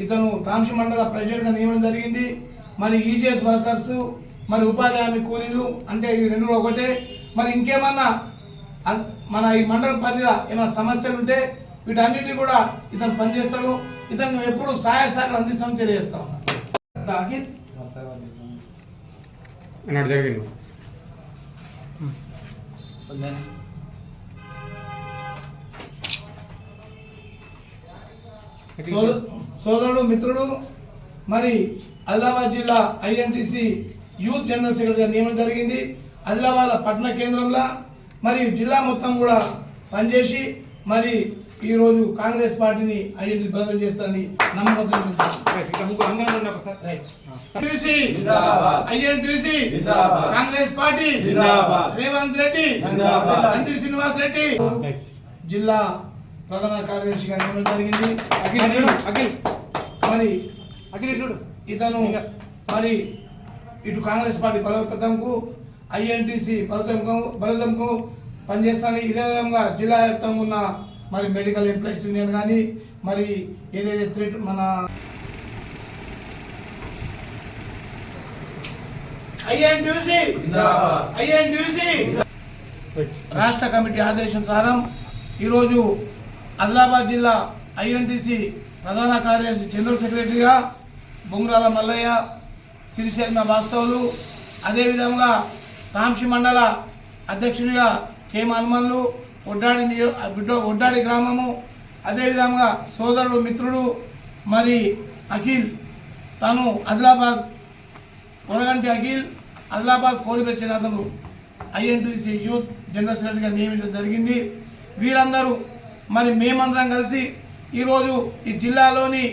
ఇతను తాంసి మండల ప్రెసిడెంట్ గా నియమనం జరిగింది. మరి ఈజీఎస్ వర్కర్స్ మరి ఉపాధి హామీ కూలీలు అంటే ఈ రెండు ఒకటే. మరి ఇంకేమన్నా మన ఈ మండల పరిధిలో ఏమైనా సమస్యలు ఉంటే వీటన్నిటి కూడా ఇతను పనిచేస్తాడు. ఇతను ఎప్పుడు సహాయ సహకారం అందిస్తామని తెలియజేస్తాం. సోదరుడు మిత్రుడు మరి ఆదిలాబాద్ జిల్లా ఐఎన్టీసీ యూత్ జనరల్ సెక్రటరీగా నియమనం జరిగింది. ఆదిలాబాద్ పట్టణ కేంద్రంలో మరి జిల్లా మొత్తం కూడా పనిచేసి మరి ఈ రోజు కాంగ్రెస్ పార్టీని ఐఎన్టీ బలం చేస్తారని నమ్మకం కాంగ్రెస్ పార్టీ రేవంత్ రెడ్డి అంజు శ్రీనివాస్ రెడ్డి జిల్లా ప్రధాన కార్యదర్శిగా నియమనం జరిగింది. మరి ఇతను మరి ఇటు కాంగ్రెస్ పార్టీ బలోపేతంకు ఐఎన్టీసీ బలోపేతంకు పనిచేస్తాను. ఇదే విధంగా జిల్లా వ్యాప్తంగా ఉన్న మరి మెడికల్ ఎంప్లాయీస్ యూనియన్ కానీ మరి ఏదైతే మన ఐఎన్టీసీ రాష్ట్ర కమిటీ ఆదేశానుసారం ఈరోజు ఆదిలాబాద్ జిల్లా ఐఎన్టీసీ ప్రధాన కార్యదర్శి జనరల్ సెక్రటరీగా బొంగురాల మల్లయ్య, సిరిశర్మ వాస్తవులు, అదేవిధంగా తాంసి మండల అధ్యక్షునిగా కె హనుమన్లు, ఒడ్డాడి గ్రామము, అదేవిధంగా సోదరుడు మిత్రుడు మరి అఖిల్, తను ఆదిలాబాద్ కొనగంటి అఖిల్ ఆదిలాబాద్ కోరిపెచ్చిన అతను ఐఎన్టీసీ యూత్ జనరల్ సెక్రటరీగా నియమించడం జరిగింది. వీరందరూ మరి మేమందరం కలిసి ఈరోజు ఈ జిల్లాలోని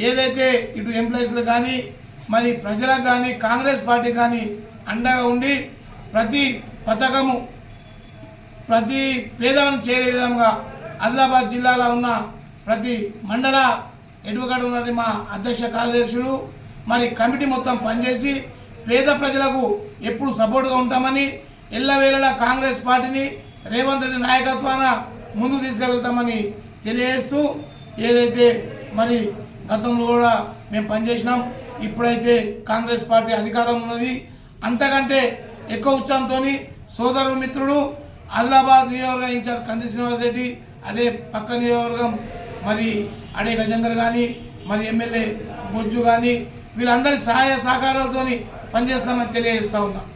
ఏదైతే ఇటు ఎంప్లాయీస్లు కానీ మరి ప్రజలకు కానీ కాంగ్రెస్ పార్టీ కానీ అండగా ఉండి ప్రతి పథకము ప్రతి పేదలను చేరే విధంగా ఆదిలాబాద్ జిల్లాలో ఉన్న ప్రతి మండల ఎటువకడ ఉన్న మా అధ్యక్ష కార్యదర్శులు మరి కమిటీ మొత్తం పనిచేసి పేద ప్రజలకు ఎప్పుడు సపోర్ట్గా ఉంటామని, ఎల్లవేళలా కాంగ్రెస్ పార్టీని రేవంత్ రెడ్డి నాయకత్వాన ముందుకు తీసుకువెళ్తామని తెలియజేస్తూ, ఏదైతే మరి గతంలో కూడా మేము పనిచేసినాం, ఇప్పుడైతే కాంగ్రెస్ పార్టీ అధికారం ఉన్నది, అంతకంటే ఎక్కువ ఉత్సాహంతో సోదరుడు మిత్రుడు ఆదిలాబాద్ నియోజకవర్గ ఇన్ఛార్జ్ కంది శ్రీనివాస్ రెడ్డి, అదే పక్క నియోజకవర్గం మరి అడే గజంగర్ కానీ మరి ఎమ్మెల్యే బొజ్జు కానీ వీళ్ళందరి సహాయ సహకారాలతో పనిచేస్తామని తెలియజేస్తా ఉన్నాం.